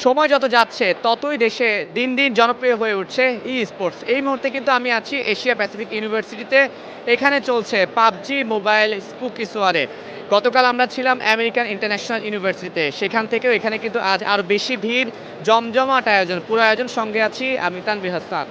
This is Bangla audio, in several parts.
সময় যত যাচ্ছে ততই দেশে দিন, দিন জনপ্রিয় হয়ে উঠছে ই-স্পোর্টস। এই মুহূর্তে কিন্তু আমি আছি এশিয়া প্যাসিফিক ইউনিভার্সিটিতে। এখানে চলছে PUBG মোবাইল স্পুকি সোয়ারে। গতকাল আমরা ছিলাম আমেরিকান ইন্টারন্যাশনাল ইউনিভার্সিটিতে। সেখান থেকেও এখানে কিন্তু আজ আরো বেশি ভিড়, জমজমাট আয়োজন। পুরো আয়োজন সঙ্গে আছি আমি তানভীর হাসান।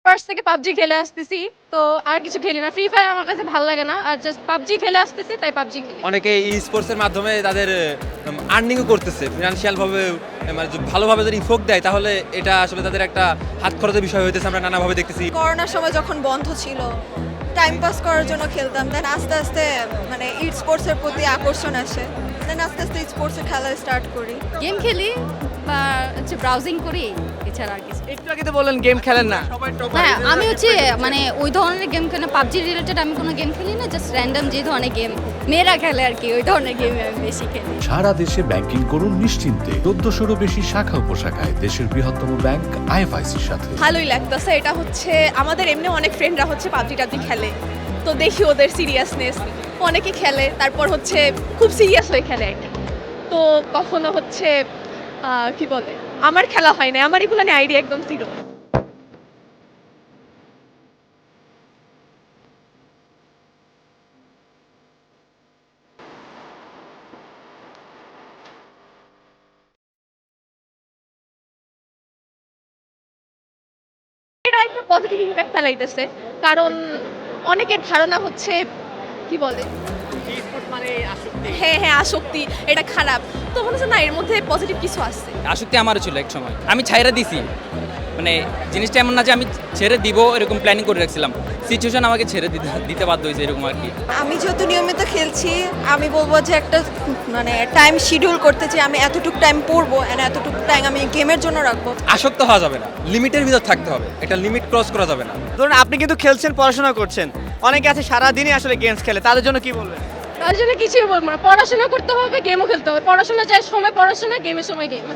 ফার্স্ট থেকে পাবজি খেলে আসতেছি। তো আর কিছু খেলি না। ফ্রি ফায়ার আমার কাছে ভালো লাগে না। আর জাস্ট পাবজি খেলে আসতেছি তাই পাবজি খেলি। অনেকে ই স্পোর্টসের মাধ্যমে তাদের আর্নিংও করতেছে ফিনান্সিয়ালভাবে, মানে ভালোভাবে যদি ইফোক দেয় তাহলে এটা আসলে তাদের একটা হাত খরচের বিষয় হইতেছে, আমরা নানাভাবে দেখতেছি। করোনার সময় যখন বন্ধ ছিল, টাইম পাস করার জন্য খেলতাম। দেন আস্তে আস্তে মানে স্পোর্টসের প্রতি আকর্ষণ আসে। দেন আস্তে আস্তে স্পোর্টসে খেলা স্টার্ট করি। গেম খেলি বা হচ্ছে ব্রাউজিং করি, এছাড়া আর কিছু। একটু আগে তো বললেন গেম খেলেন না। হ্যাঁ, আমি হচ্ছে মানে ওই ধরনের গেম খেলি না। পাবজি রিলেটেড আমি কোনো গেম খেলি না, জাস্ট র্যান্ডম যে ধরনের গেম মেয়েরা খেলে আর কি, ওই ধরনের গেম আমি বেশি খেলি। সারা দেশে ব্যাংকিং করুন নিশ্চিন্তে। ১৪০০-রও বেশি শাখা উপশাখায় দেশের বৃহত্তম ব্যাংক আইএফআইসির সাথে। ভালোই লাগতেছে। এটা হচ্ছে আমাদের এমনি অনেক ফ্রেন্ডরা হচ্ছে পাবজি টাবজি খেলে, তো দেখি ওদের সিরিয়াসনেস। অনেকে খেলে, তারপর হচ্ছে খুব সিরিয়াস হয়ে খেলে একটা। তো কখনো হচ্ছে কি বলে, আমার খেলা হয় না, আমার এগুলো নিয়ে আইডিয়া একদম জিরো। এটা একটা পজিটিভ ইম্প্যাক্ট ফেলাইতেছে, কারণ অনেকের ধারণা হচ্ছে কি বলে, ই-স্পোর্টস মানে আসক্তি। হ্যাঁ হ্যাঁ আসক্তি, এটা খারাপ। তো মনে হচ্ছে না, এর মধ্যে পজিটিভ কিছু আছে। আসক্তি আমারও ছিল এক সময়, আমি ছাইরা দিছি। মানে জিনিসটা এমন না যে আমি ছেড়ে দিব এরকম প্ল্যানিং করে রাখছিলাম, সিচুয়েশন আমাকে ছেড়ে দিতে বাধ্য হয়েছে এরকম আর কি। আমি যেহেতু নিয়মিত খেলছি, আমি বলবো যে একটা মানে টাইম শিডিউল করতে চাই। আমি এতটুকু টাইম পড়বো, এন্ড এতটুকু টাইম আমি গেমের জন্য রাখবো। আসক্ত হওয়া যাবে না, লিমিটের ভিতর থাকতে হবে, এটা লিমিট ক্রস করা যাবে না। ধরুন আপনি কিন্তু খেলছেন, পড়াশোনা করছেন। অনেকে আছে সারাদিনই আসলে গেমস খেলে, তাদের জন্য কি বলবেন? তার জন্য কিছুই বলবো না, পড়াশোনা করতে হবে, গেমও খেলতে হবে। পড়াশোনা যায় সময় পড়াশোনা, গেমের সময় গেম।